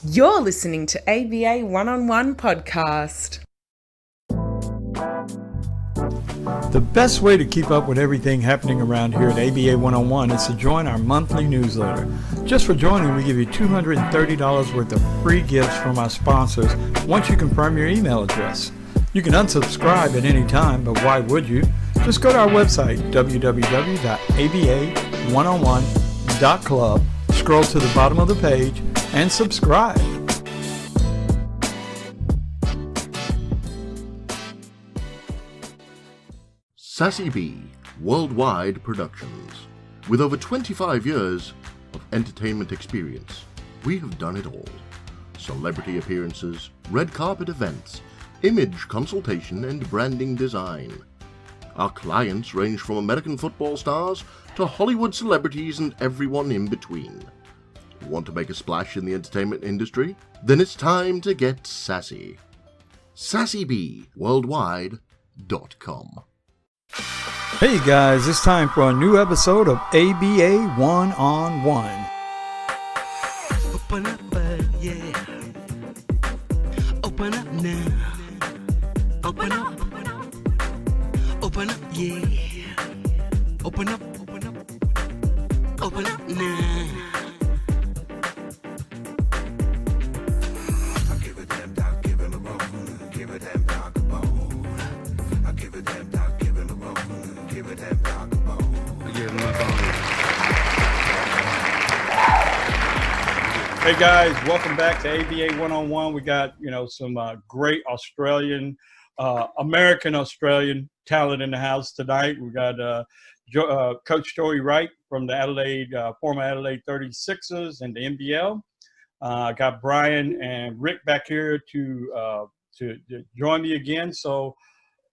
You're listening to ABA One-on-One Podcast. The best way to keep up with everything happening around here at ABA One-on-One is to join our monthly newsletter. Just for joining, we give you $230 worth of free gifts from our sponsors once you confirm your email address. You can unsubscribe at any time, but why would you? Just go to our website, www.aba1on1.club, scroll to the bottom of the page, and subscribe. Sassy B Worldwide Productions. With over 25 years of entertainment experience, we have done it all. Celebrity appearances, red carpet events, image consultation, and branding design. Our clients range from American football stars to Hollywood celebrities and everyone in between. Want to make a splash in the entertainment industry? Then it's time to get sassy. SassyBWorldwide.com. Hey guys, it's time for a new episode of ABA One-on-One. Open up, yeah. Open up now. Open up. Open up, yeah. Open up. Open up now. I give a damn dog, give him a bone. Give a damn dog a bone. I give a damn dog, give him a bone. Give a damn dog a bone. I give him a bone. Hey guys, welcome back to ABA One-on-One. We got, some great American Australian talent in the house tonight. We got Coach Joey Wright from the former Adelaide 36ers and the NBL. Got Brian and Rick back here to join me again. So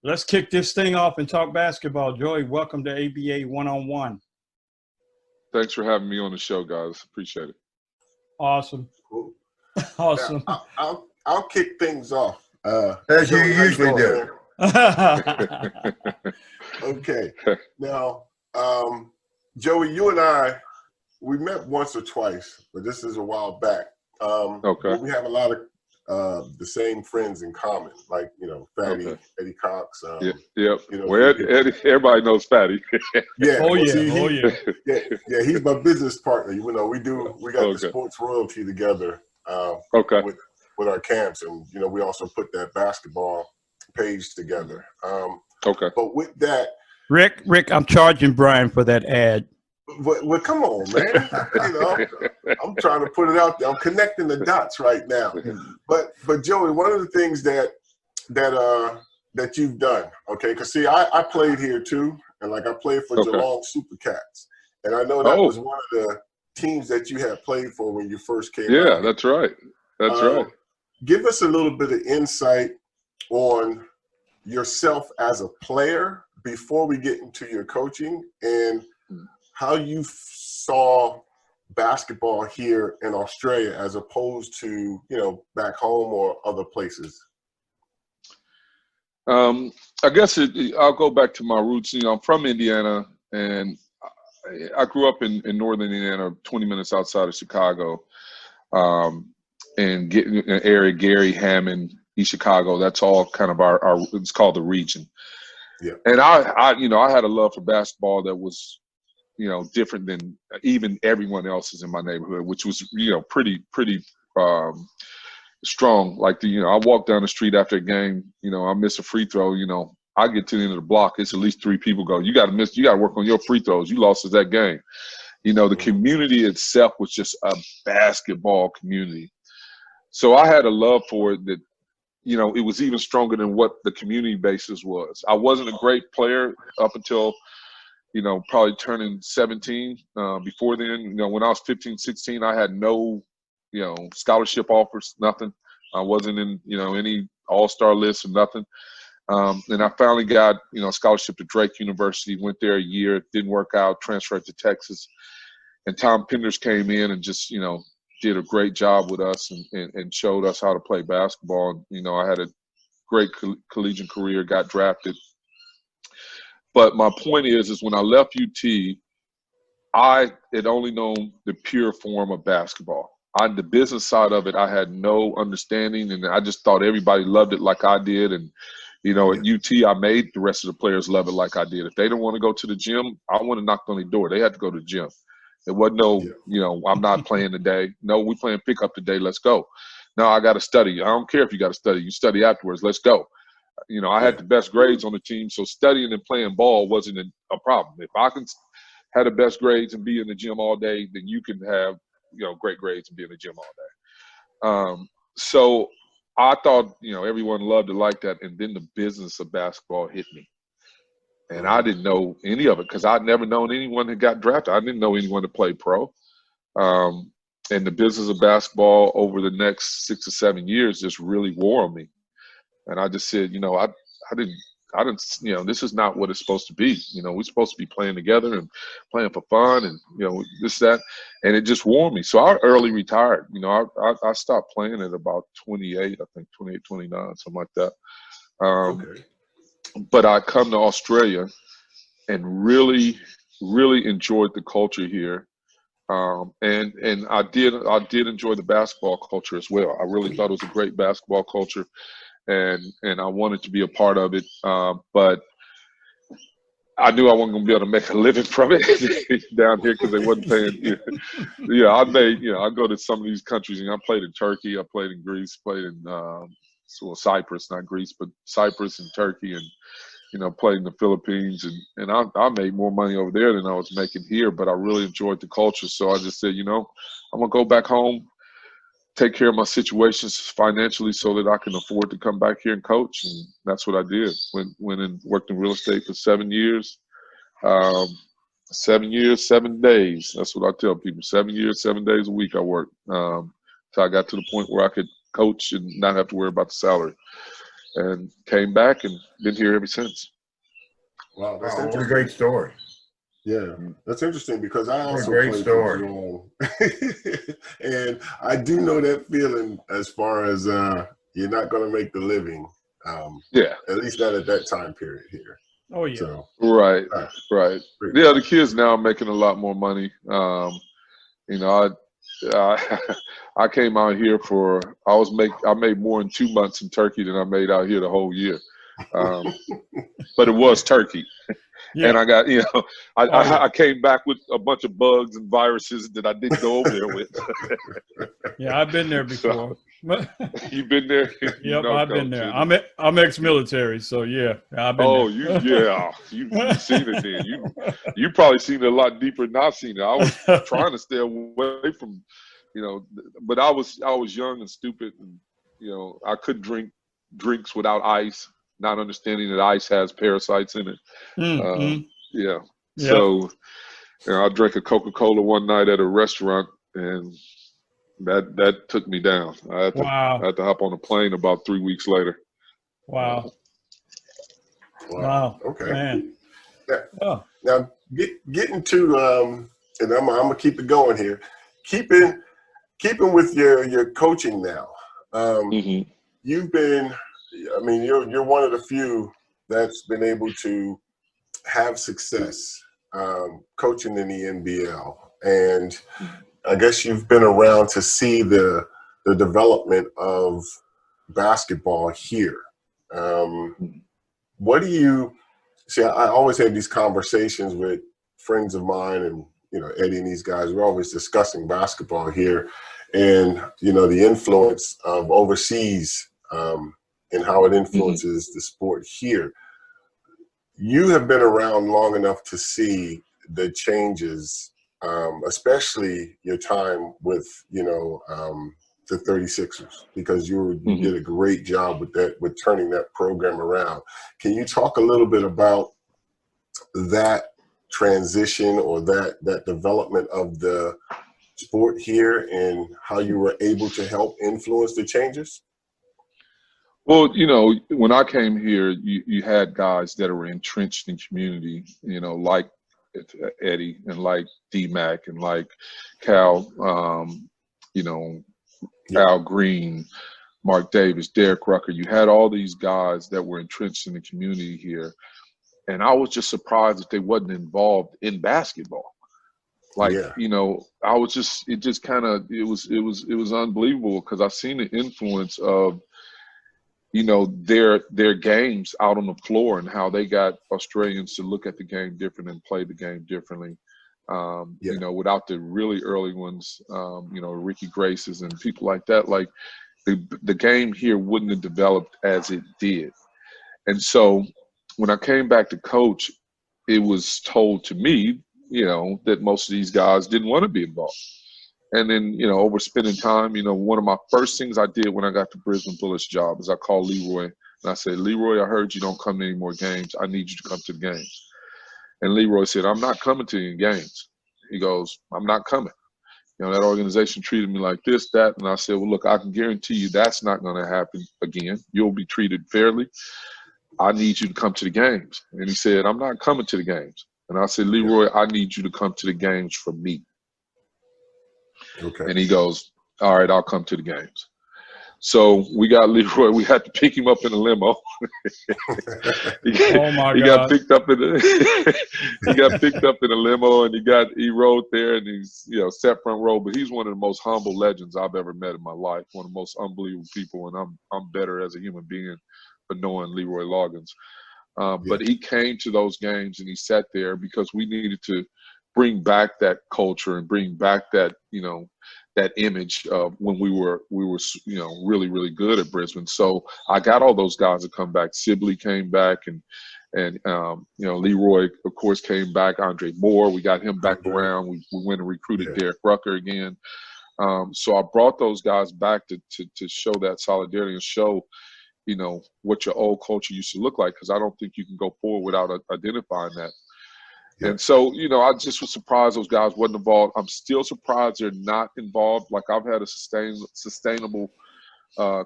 let's kick this thing off and talk basketball. Joey, welcome to ABA One-on-One. Thanks for having me on the show, guys. Appreciate it. Awesome. Cool. Awesome. Now, I'll kick things off. As you usually do. Okay. Now, Joey, you and I, we met once or twice, but this is a while back. Okay. We have a lot of the same friends in common, like, Fatty, Okay. Eddie Cox. Yep. Eddie, Everybody knows Fatty. yeah. Oh, well, yeah. see, yeah. He's my business partner. We got Okay. the sports royalty together. Okay. With our camps, and we also put that basketball page together. Okay. But with that, Rick, I'm charging Brian for that ad. well, come on, man. I'm trying to put it out there. I'm connecting the dots right now. But Joey, one of the things that you've done, okay? Because see, I played here too, and I played for Geelong Supercats, and I know that was one of the teams that you had played for when you first came. Yeah, out. that's right. That's right. Give us a little bit of insight on yourself as a player before we get into your coaching and how you saw basketball here in Australia as opposed to, back home or other places. I guess I'll go back to my roots. I'm from Indiana, and I grew up in northern Indiana, 20 minutes outside of Chicago. And getting an area, Gary, Hammond, East Chicago, that's all kind of our it's called the region. Yeah. And I had a love for basketball that was, different than even everyone else's in my neighborhood, which was, pretty strong. I walk down the street after a game, I miss a free throw, I get to the end of the block, it's at least 3 people go, you got to work on your free throws. You lost us that game. The community itself was just a basketball community. So I had a love for it that, it was even stronger than what the community basis was. I wasn't a great player up until, probably turning 17. Before then, when I was 15, 16, I had no, scholarship offers, nothing. I wasn't in, any all-star lists or nothing. And I finally got, a scholarship to Drake University, went there a year, didn't work out, transferred to Texas. And Tom Penders came in and just, did a great job with us and showed us how to play basketball. And, I had a great collegiate career, got drafted. But my point is when I left UT, I had only known the pure form of basketball. the business side of it, I had no understanding, and I just thought everybody loved it like I did. And you know, at UT, I made the rest of the players love it like I did. If they didn't want to go to the gym, I went and knocked on their door. They had to go to the gym. There wasn't no, you know, I'm not playing today. No, we playing pickup today. Let's go. No, I got to study. I don't care if you got to study. You study afterwards. Let's go. You know, I had the best grades on the team, so studying and playing ball wasn't a problem. If I can have the best grades and be in the gym all day, then you can have, you know, great grades and be in the gym all day. So I thought, you know, everyone loved it like that, and then the business of basketball hit me. And I didn't know any of it because I'd never known anyone that got drafted. I didn't know anyone that played pro. And the business of basketball over the next 6 or 7 years just really wore on me. And I just said, you know, I didn't, you know, this is not what it's supposed to be. You know, we're supposed to be playing together and playing for fun and, you know, this, that. And it just wore me. So I early retired. You know, I stopped playing at about 28, I think 28, 29, something like that. But I come to Australia and really, really enjoyed the culture here. And I did enjoy the basketball culture as well. I really thought it was a great basketball culture, and I wanted to be a part of it. But I knew I wasn't going to be able to make a living from it down here because they wasn't paying. I go to some of these countries, and I played in Turkey, I played in Greece, played in Cyprus, not Greece, but Cyprus and Turkey, and you know, played in the Philippines, and I made more money over there than I was making here, but I really enjoyed the culture. So I just said, you know, I'm going to go back home, take care of my situations financially so that I can afford to come back here and coach. And that's what I did. Went and worked in real estate for 7 years. 7 years, 7 days. That's what I tell people. 7 years, 7 days a week I worked. So I got to the point where I could coach and not have to worry about the salary. And came back and been here ever since. Wow, that's what a great story. Yeah, that's interesting because I also great played story. And I do know that feeling as far as you're not going to make the living. At least not at that time period here. Oh yeah. So, right. Yeah, the kids now are making a lot more money. You know, I came out here I made more in 2 months in Turkey than I made out here the whole year. But it was Turkey. Yeah. And I got, you know, I came back with a bunch of bugs and viruses that I didn't go over there with. Yeah, I've been there before. You've been there? Yep, I've been there. I'm ex-military, so yeah, I've been there. You've seen it then. You probably seen it a lot deeper than I've seen it. I was trying to stay away from, you know, but I was young and stupid, and you know, I couldn't drink drinks without ice, not understanding that ice has parasites in it. Yeah. Yep. So, you know, I drank a Coca-Cola one night at a restaurant, and that took me down. I had to hop on a plane about 3 weeks later. Wow. Okay. Man. Now getting to and I'm gonna keep it going here. Keeping with your coaching now. You've been, I mean, you're one of the few that's been able to have success coaching in the NBL, and I guess you've been around to see the development of basketball here. What do you see? I always have these conversations with friends of mine, and you know, Eddie and these guys. We're always discussing basketball here, and you know, the influence of overseas and how it influences the sport here. You have been around long enough to see the changes, especially your time with, you know, the 36ers, because you did a great job with that, with turning that program around. Can you talk a little bit about that transition or that development of the sport here and how you were able to help influence the changes? Well, you know, when I came here, you had guys that were entrenched in community, you know, like Eddie and like D-Mac and like Cal, you know, Al Green, Mark Davis, Derek Rucker. You had all these guys that were entrenched in the community here. And I was just surprised that they wasn't involved in basketball. Like, Yeah. you know, I was just, it just kind of, it was unbelievable because I've seen the influence of, you know, their games out on the floor and how they got Australians to look at the game different and play the game differently. You know, without the really early ones, you know, Ricky Graces and people like that, like the game here wouldn't have developed as it did. And so when I came back to coach, it was told to me, you know, that most of these guys didn't want to be involved. And then, you know, over spending time, you know, one of my first things I did when I got the Brisbane Bullets job is I called Leroy and I said, Leroy, I heard you don't come to any more games. I need you to come to the games. And Leroy said, I'm not coming to any games. He goes, I'm not coming. You know, that organization treated me like this, that. And I said, well, look, I can guarantee you that's not going to happen again. You'll be treated fairly. I need you to come to the games. And he said, I'm not coming to the games. And I said, Leroy, I need you to come to the games for me. Okay. And he goes, all right, I'll come to the games. So we got Leroy. We had to pick him up in a limo. Oh my he God! Got picked up in he got picked up in a limo, and he rode there, and he's, you know, sat front row. But he's one of the most humble legends I've ever met in my life. One of the most unbelievable people, and I'm better as a human being for knowing Leroy Loggins. But he came to those games and he sat there because we needed to bring back that culture and bring back that, you know, that image of when we were, you know, really, really good at Brisbane. So I got all those guys to come back. Sibley came back and you know, Leroy, of course, came back. Andre Moore, we got him back around. We went and recruited Derek Rucker again. So I brought those guys back to show that solidarity and show, you know, what your old culture used to look like, because I don't think you can go forward without identifying that. And so, you know, I just was surprised those guys wasn't involved. I'm still surprised they're not involved. Like, I've had a sustainable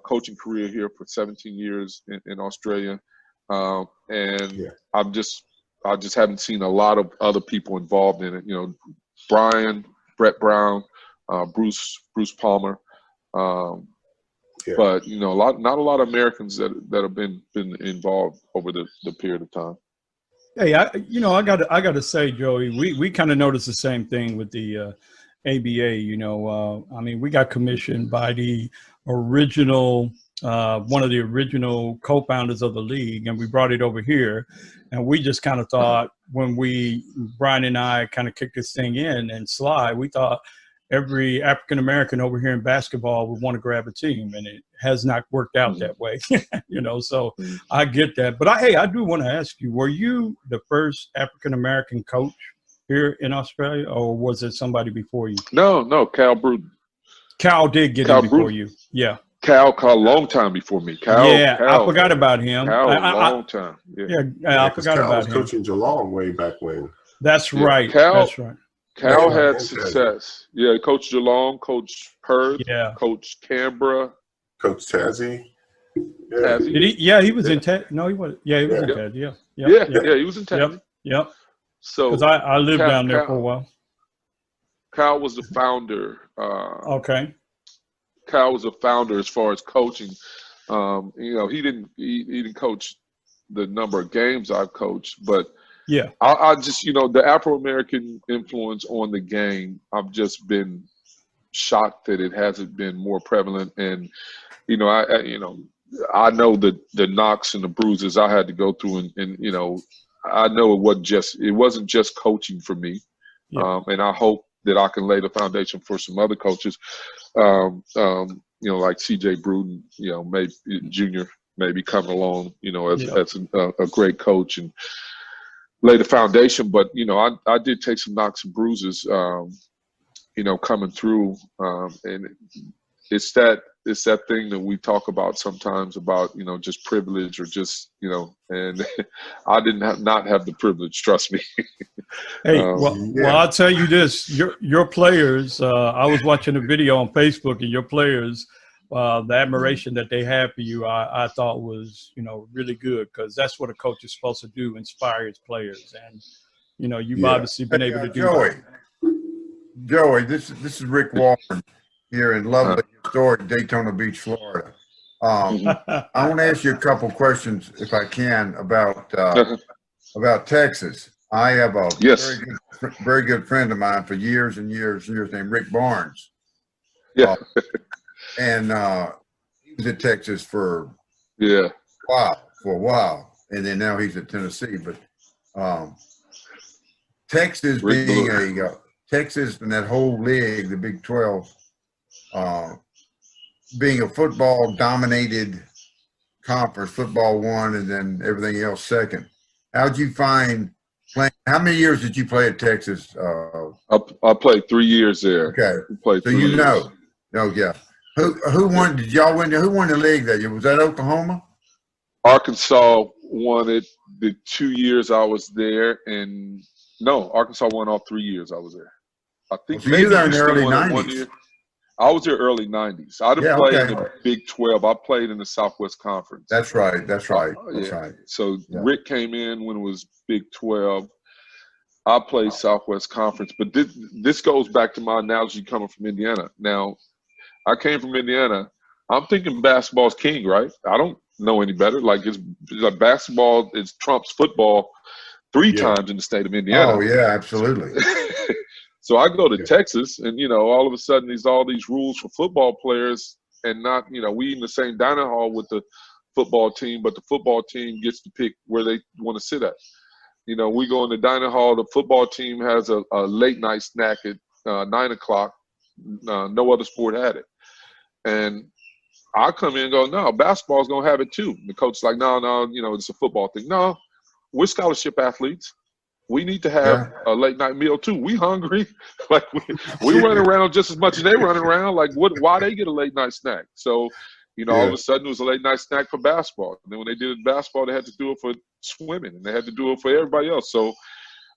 coaching career here for 17 years in Australia. And I just haven't seen a lot of other people involved in it. You know, Brett Brown, Bruce Palmer. But, you know, not a lot of Americans that have been involved over the period of time. Hey, I got to say, Joey, we kind of noticed the same thing with the ABA. You know, I mean, we got commissioned by the original, one of the original co-founders of the league, and we brought it over here. And we just kind of thought, when Brian and I kind of kicked this thing in and Sly, we thought every African-American over here in basketball would want to grab a team, and it has not worked out that way, you know, so I get that. But I do want to ask you, were you the first African-American coach here in Australia, or was it somebody before you? No, Cal Bruton. Cal did get in before you. Yeah. Cal a long time before me. Cal, I forgot about him. Cal a long time. I forgot about him. Coaching Geelong way back when. That's right. That's right. Cal had success. Yeah, Coach Geelong, Coach Perth, Coach Canberra, Coach Tazzy. Did he? Yeah, he was in Taz. No, he was. Yeah, he was in Taz. Yeah, he was in Taz. Yep. So, because I lived down there for a while. Cal was the founder. Okay. Cal was a founder as far as coaching. You know, he didn't coach the number of games I've coached, but I just, you know, the Afro-American influence on the game, I've just been shocked that it hasn't been more prevalent. And, you know, I know the knocks and the bruises I had to go through, and you know, I know it wasn't just coaching for me. And I hope that I can lay the foundation for some other coaches, you know, like CJ Bruton, you know, maybe Junior, maybe coming along, you know, as a great coach and lay the foundation. But, you know, I did take some knocks and bruises, you know, coming through. And it's that thing that we talk about sometimes about, you know, just privilege or just, you know, and I not have the privilege, trust me. Hey, well, I'll tell you this, your players, I was watching a video on Facebook, and your players, the admiration that they have for you, I thought was, you know, really good, because that's what a coach is supposed to do, inspire his players. And, you know, you've obviously been able to do that. Joey, this is Rick Warren here in lovely, historic Daytona Beach, Florida. I want to ask you a couple questions, if I can, about Texas. I have a Yes. very good friend of mine for years and years and years named Rick Barnes. Yeah. And he was at Texas for Yeah. a while. And then now he's at Tennessee. But Texas Rick being Blue. Texas and that whole league, the Big 12, being a football dominated conference, football won, and then everything else second. How'd you find playing? How many years did you play at Texas? I played 3 years there. Okay, Played so 3 you years. know. Oh yeah. Who won? Did y'all win? Who won the league that year? Was that Oklahoma? Arkansas won it the 2 years I was there, and no, Arkansas won all 3 years I was there. I think So you were there in the Houston early won it 1 '90s. year. I was there early 90s. I didn't play in the Big 12. I played in the Southwest Conference. That's right. That's right. That's Yeah. right. So Yeah. Rick came in when it was Big 12. I played Southwest Conference. But this goes back to my analogy coming from Indiana. Now, I came from Indiana. I'm thinking basketball's king, right? I don't know any better. Like, it's like basketball is trumps football 3 times in the state of Indiana. Oh, yeah, absolutely. So I go to Texas, and, all of a sudden there's all these rules for football players, and not, we in the same dining hall with the football team, but the football team gets to pick where they want to sit at. We go in the dining hall, the football team has a late night snack at 9 o'clock. No other sport had it. And I come in and go, no, basketball's going to have it too. And the coach's like, no, it's a football thing. No, we're scholarship athletes. We need to have a late night meal too. We hungry. Like we run around just as much as they run around. Like why they get a late night snack? So, all of a sudden it was a late night snack for basketball. And then when they did basketball, they had to do it for swimming, and they had to do it for everybody else. So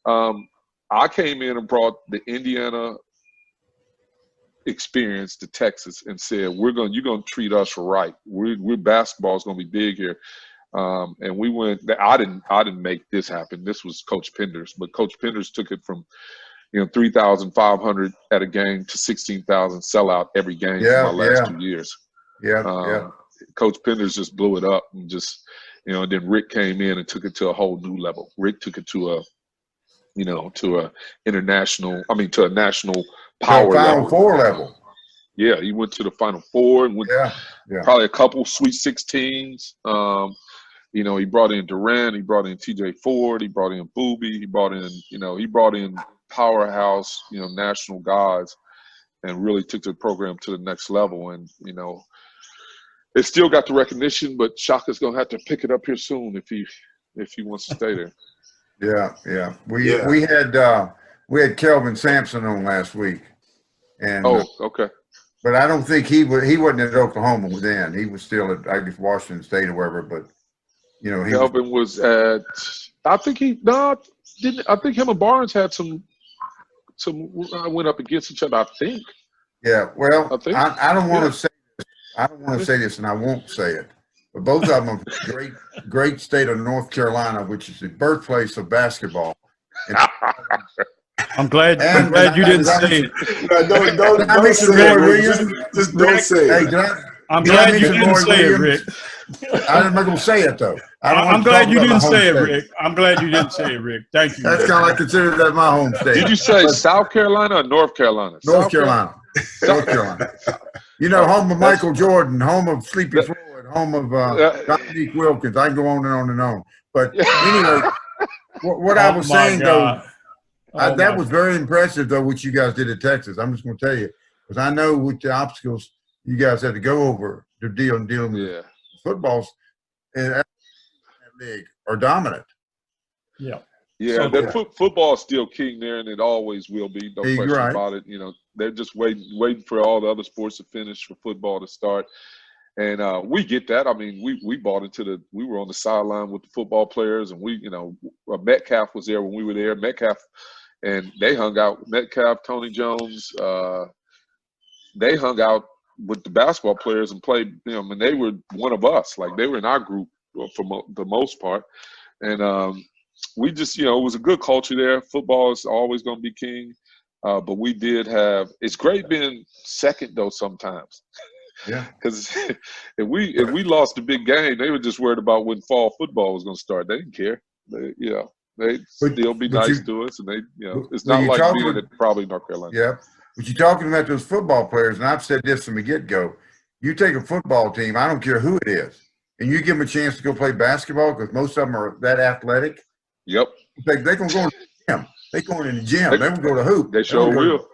I came in and brought the Indiana experience to Texas and said, you're gonna treat us right. We're basketball is gonna be big here. And we went. I didn't make this happen. This was Coach Penders, but Coach Penders took it from 3,500 at a game to 16,000 sellout every game for my last 2 years. Coach Penders just blew it up, and just and then Rick came in and took it to a whole new level. Rick took it to a national power Final Four level. Yeah, he went to the Final Four and went probably a couple Sweet 16s. He brought in Durant, he brought in TJ Ford, he brought in Booby, he brought in powerhouse, national guys, and really took the program to the next level. And, it still got the recognition, but Shaka's going to have to pick it up here soon if he wants to stay there. Yeah. We had Kelvin Sampson on last week. And okay. But I don't think he wasn't at Oklahoma then. He was still at, I guess, Washington State or wherever, but Kelvin was at. I think didn't. I think him and Barnes had some went up against each other. I think. Yeah. Well, I don't want to say this. I don't want to say this, and I won't say it. But both of them are from great state of North Carolina, which is the birthplace of basketball. And, I'm glad you didn't say it. Don't say it, Rick. Just don't say it. I'm glad you didn't say it, Rick. I'm not going to say it, though. I'm glad you didn't say it, Rick. I'm glad you didn't say it, Rick. Thank you. That's kind of like consider that my home state. Did you say South Carolina or North Carolina? North Carolina. North Carolina. Home of Michael Jordan, home of Sleepy Floyd, home of Dominique Wilkins. I can go on and on and on. But anyway, what I was saying, though, that was very impressive, though, what you guys did at Texas. I'm just going to tell you, because I know what the obstacles you guys had to go over to dealing with footballs and that league are dominant. Yeah, football is still king there, and it always will be. No question about it. They're just waiting for all the other sports to finish for football to start. And we get that. I mean, we bought into we were on the sideline with the football players, and Metcalf was there when we were there. Metcalf, and they hung out. Metcalf, Tony Jones, they hung out with the basketball players and played, and they were one of us. Like, they were in our group for the most part. And we just, it was a good culture there. Football is always going to be king. But we did have – it's great being second, though, sometimes. Yeah. Because if we lost the big game, they were just worried about when fall football was going to start. They didn't care. They still be nice to us, and it's not like being at probably North Carolina. Yeah, but you're talking about those football players, and I've said this from the get-go. You take a football team, I don't care who it is, and you give them a chance to go play basketball because most of them are that athletic. Yep. They can go in the gym. They going in the gym. They will go to hoop. They sure will.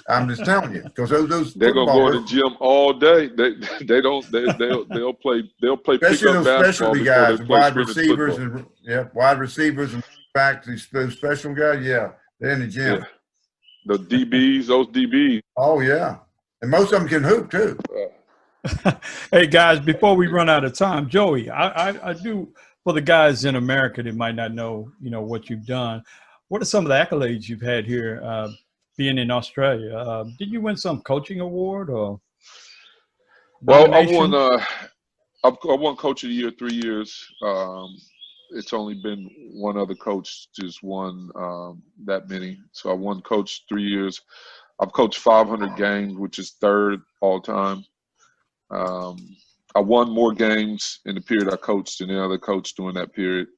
I'm just telling you, because those they're gonna go to the gym all day. They'll play especially pickup those specialty guys, wide receivers football. and wide receivers and backs. Those special guys, they're in the gym. Yeah. The DBs, those DBs. Oh yeah, and most of them can hoop too. Hey guys, before we run out of time, Joey, I do, for the guys in America that might not know, what you've done. What are some of the accolades you've had here? Being in Australia, did you win some coaching award or? Well, I won Coach of the Year 3 years. It's only been one other coach just won that many. So I won Coach 3 years. I've coached 500 games, which is third all time. I won more games in the period I coached than the other coach during that period.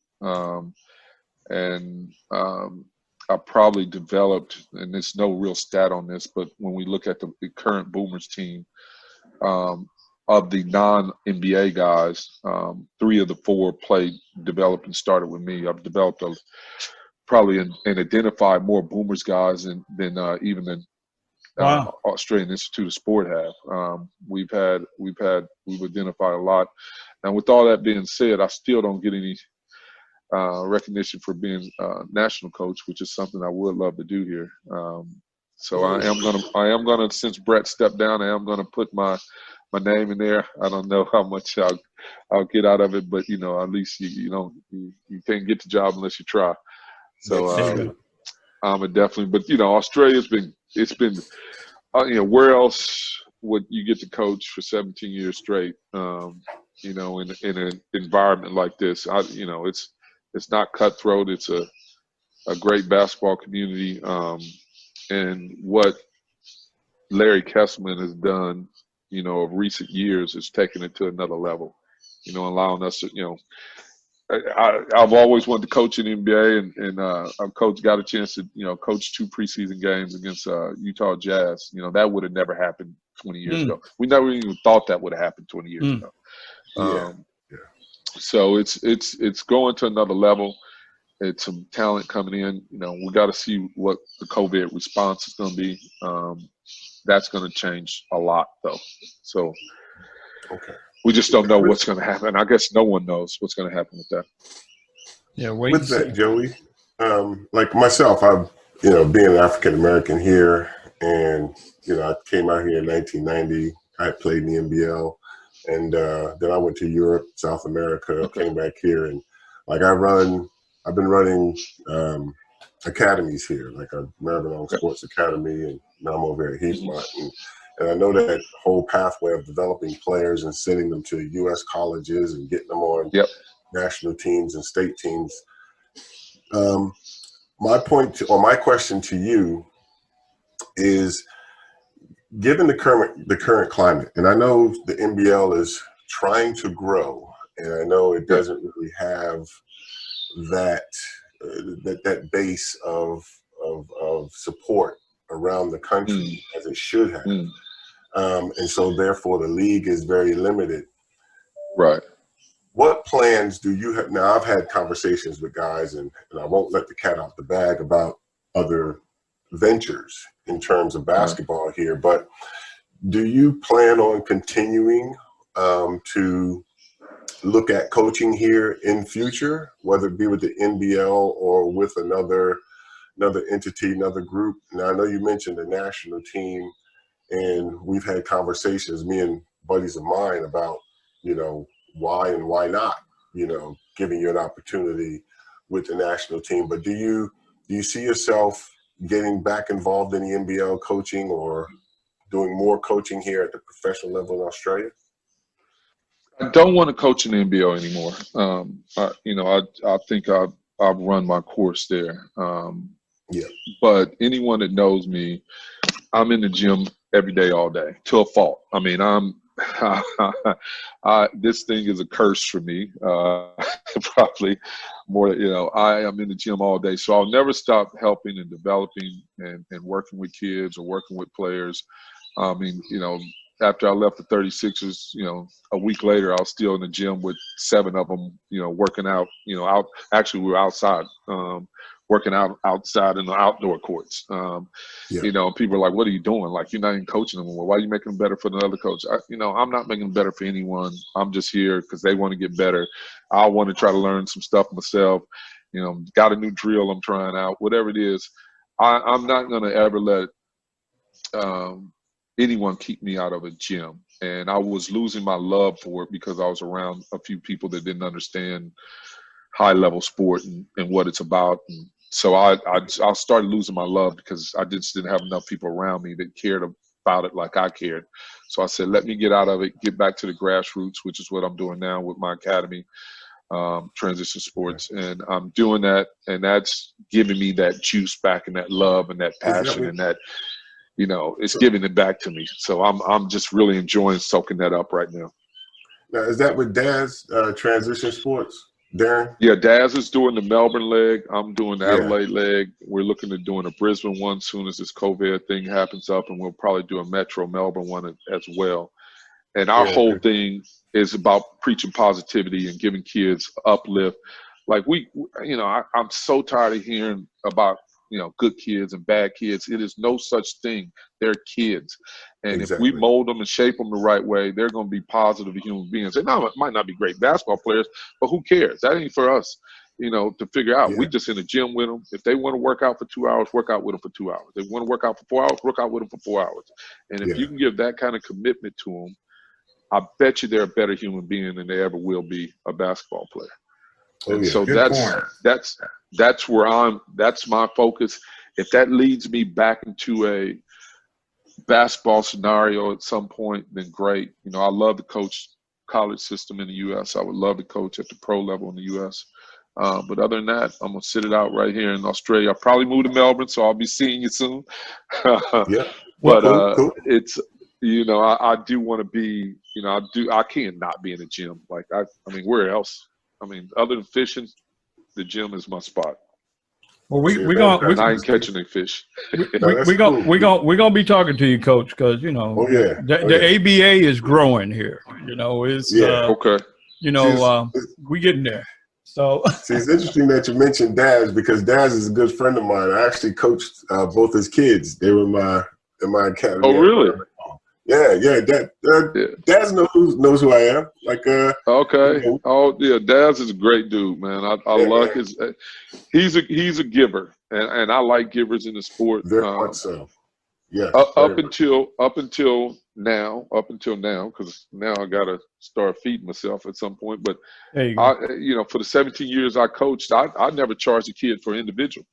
I probably developed, and there's no real stat on this, but when we look at the current Boomers team, of the non-NBA guys, 3 of the 4 developed and started with me. I've developed probably and identified more Boomers guys than even the Australian Institute of Sport have. We've identified a lot. And with all that being said, I still don't get any recognition for being national coach, which is something I would love to do here. So I am gonna since Brett stepped down, I am gonna put my name in there. I don't know how much I'll get out of it, but at least you can't get the job unless you try. So I'm definitely, but Australia's been where else would you get to coach for 17 years straight? In an environment like this, it's not cutthroat. It's a great basketball community. And what Larry Kesselman has done, of recent years is taking it to another level, allowing us to, I've always wanted to coach in the NBA, and our got a chance to, coach 2 preseason games against Utah Jazz. That would have never happened 20 years ago. We never even thought that would have happened 20 years ago. So it's going to another level. It's some talent coming in. We got to see what the COVID response is going to be. That's going to change a lot, though. So we just don't know what's going to happen. I guess no one knows what's going to happen with that. Yeah, with that, Joey, like myself, I've being an African American here, and I came out here in 1990. I played in the NBL, and then I went to Europe, South America, came back here, and like I've been running academies here, like a Marathon Sports Academy, and now I'm over at Heathmont. And I know that whole pathway of developing players and sending them to U.S. colleges and getting them on national teams and state teams. My question to you is, given the current climate, and I know the NBL is trying to grow, and I know it doesn't really have that base of support around the country as it should have. And so therefore the league is very limited. Right. What plans do you have? Now, I've had conversations with guys, and I won't let the cat out the bag about other ventures in terms of basketball here, but do you plan on continuing to look at coaching here in future, whether it be with the NBL or with another entity, another group? Now, I know you mentioned the national team, and we've had conversations, me and buddies of mine, about, why and why not, giving you an opportunity with the national team. But do you see yourself getting back involved in the NBL coaching or doing more coaching here at the professional level in Australia? I don't want to coach in the NBL anymore. I think I've run my course there. But anyone that knows me, I'm in the gym every day, all day, till a fault. I mean, I'm This thing is a curse for me. Probably more, I am in the gym all day, so I'll never stop helping and developing and working with kids or working with players. I mean, after I left the 36ers, a week later, I was still in the gym with 7 of them, working out, actually we were outside, working out outside in the outdoor courts. People are like, what are you doing? Like, you're not even coaching them. Well, why are you making them better for another coach? I'm not making them better for anyone. I'm just here because they want to get better. I want to try to learn some stuff myself. Got a new drill I'm trying out, whatever it is. I'm not going to ever let anyone keep me out of a gym. And I was losing my love for it because I was around a few people that didn't understand high level sport and what it's about. And so I started losing my love because I just didn't have enough people around me that cared about it like I cared. So I said, let me get out of it, get back to the grassroots, which is what I'm doing now with my academy, Transition Sports. And I'm doing that, and that's giving me that juice back and that love and that passion and that, it's giving it back to me. So I'm just really enjoying soaking that up right now. Now, is that with Daz, Transition Sports, Darren? Yeah, Daz is doing the Melbourne leg. I'm doing the Adelaide leg. We're looking at doing a Brisbane one as soon as this COVID thing happens up, and we'll probably do a Metro Melbourne one as well. And our whole thing is about preaching positivity and giving kids uplift. Like I'm so tired of hearing about good kids and bad kids. It is no such thing. They're kids. And if we mold them and shape them the right way, they're going to be positive human beings. They might not be great basketball players, but who cares? That ain't for us, to figure out. We just in the gym with them. If they want to work out for 2 hours, work out with them for 2 hours. If they want to work out for 4 hours, work out with them for 4 hours. And if you can give that kind of commitment to them, I bet you they're a better human being than they ever will be a basketball player. And so that's where that's my focus. If that leads me back into a basketball scenario at some point, then great. I love to coach college system in the U.S. I would love to coach at the pro level in the U.S. But other than that, I'm going to sit it out right here in Australia. I'll probably move to Melbourne, so I'll be seeing you soon. But cool. It's, I do want to be, I can't not be in the gym. Like, I mean, where else? I mean, other than fishing, the gym is my spot. Well, we I ain't catching any fish. We're gonna be talking to you, Coach, because the ABA is growing here. It's okay. We getting there. So see, it's interesting that you mentioned Daz because Daz is a good friend of mine. I actually coached both his kids. They were in my academy. Oh, really? Yeah. Daz knows who I am. Like, okay. Oh, yeah. Daz is a great dude, man. I like his. He's a giver, and I like givers in the sport. Very much so. Yeah. Up until now, because now I gotta start feeding myself at some point. But for the 17 years I coached, I never charged a kid for individual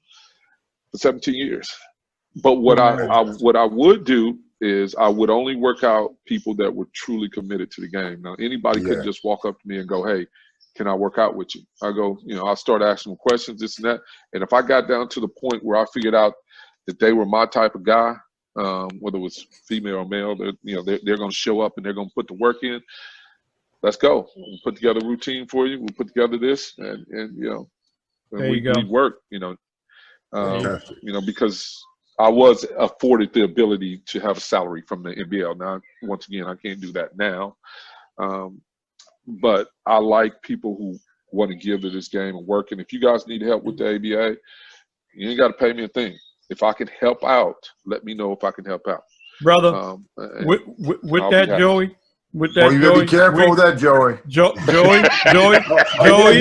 for 17 years. But what I would do is I would only work out people that were truly committed to the game. Now, anybody couldn't just walk up to me and go, hey, can I work out with you? I go, I start asking them questions, this and that. And if I got down to the point where I figured out that they were my type of guy, whether it was female or male, they're going to show up and they're going to put the work in. Let's go. We'll put together a routine for you. We'll put together this, and we work. Because I was afforded the ability to have a salary from the NBL. Now, once again, I can't do that now. But I like people who want to give to this game and work. And if you guys need help with the ABA, you ain't got to pay me a thing. If I can help out, let me know if I can help out. Brother, with that, Joey. With that, you gotta be careful with that, Joey. Joey. You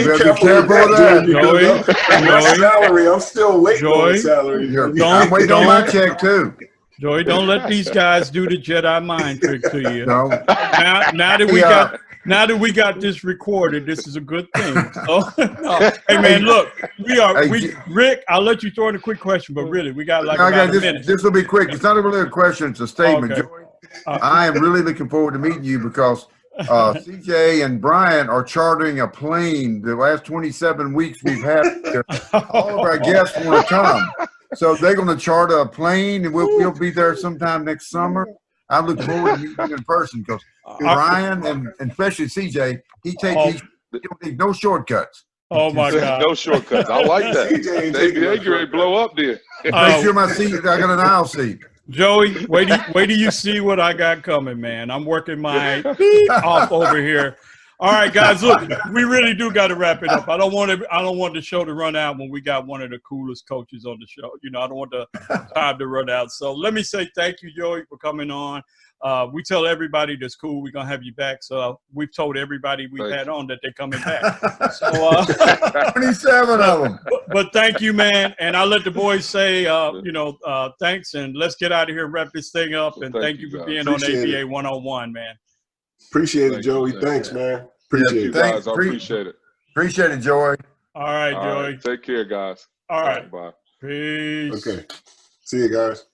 gotta be careful with that. My salary, I'm still waiting on salary. I'm waiting on my check too. Joey, don't let these guys do the Jedi mind trick to you. No. Now that we got this recorded, this is a good thing. So, hey man, look, Rick, I'll let you throw in a quick question, but really, we got about a minute. This will be quick. It's not really a question; it's a statement, Joey. I am really looking forward to meeting you because CJ and Brian are chartering a plane. The last 27 weeks we've had, all of our guests want to come. So they're going to charter a plane, and we'll be there sometime next summer. I look forward to meeting you in person because Ryan and especially CJ, he don't need no shortcuts. Oh my God! No shortcuts. I like that. They get blow up there. Make sure my seat. I got an aisle seat. Joey, wait till you see what I got coming, man. I'm working my beep off over here. All right, guys, look, we really do got to wrap it up. I don't want the show to run out when we got one of the coolest coaches on the show. You know, I don't want the time to run out. So let me say thank you, Joey, for coming on. We tell everybody that's cool, we're going to have you back. So we've told everybody we've had on that they're coming back. So 27 of them. But thank you, man. And I'll let the boys say, thanks. And let's get out of here and wrap this thing up. And thank you for being on ABA 101, man. Appreciate it, Joey. Thanks, man. Appreciate it. Guys. I appreciate it. Appreciate it, Joey. All right, Joey. Take care, guys. All right. Bye. Peace. Okay. See you guys.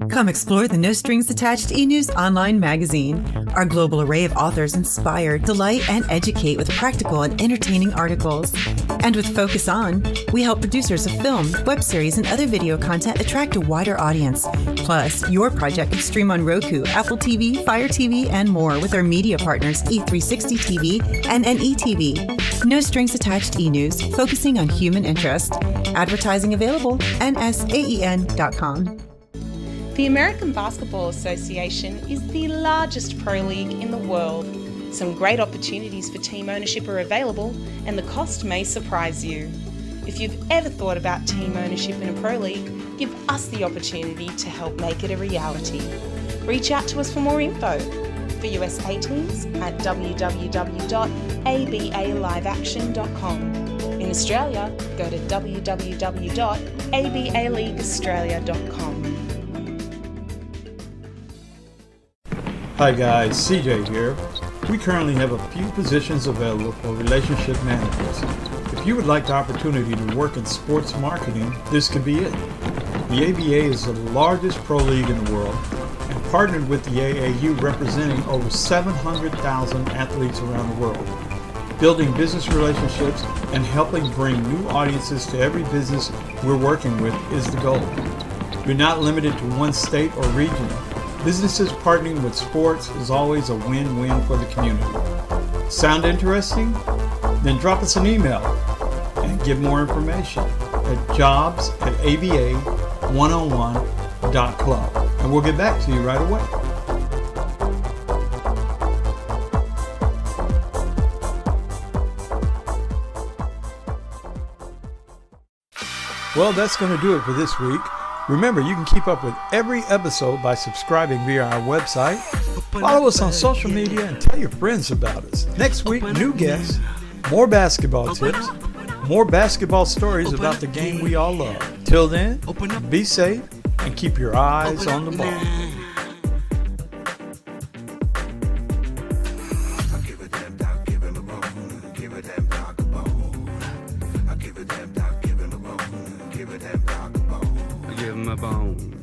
Come explore the No Strings Attached e-news online magazine. Our global array of authors inspire, delight, and educate with practical and entertaining articles. And with Focus On, we help producers of film, web series, and other video content attract a wider audience. Plus, your project can stream on Roku, Apple TV, Fire TV, and more with our media partners E360 TV and NETV. No Strings Attached e-news, focusing on human interest. Advertising available, nsaen.com. The American Basketball Association is the largest pro league in the world. Some great opportunities for team ownership are available, and the cost may surprise you. If you've ever thought about team ownership in a pro league, give us the opportunity to help make it a reality. Reach out to us for more info. For USA teams at www.abaliveaction.com. In Australia, go to www.abaleagueaustralia.com. Hi guys, CJ here. We currently have a few positions available for relationship managers. If you would like the opportunity to work in sports marketing, this could be it. The ABA is the largest pro league in the world and partnered with the AAU, representing over 700,000 athletes around the world. Building business relationships and helping bring new audiences to every business we're working with is the goal. We're not limited to one state or region. Businesses partnering with sports is always a win-win for the community. Sound interesting? Then drop us an email and give more information at jobs@aba101.club, and we'll get back to you right away. Well, that's going to do it for this week. Remember, you can keep up with every episode by subscribing via our website. Follow us on social media and tell your friends about us. Next week, new guests, more basketball tips, more basketball stories about the game we all love. Till then, be safe and keep your eyes on the ball. Give him a bone.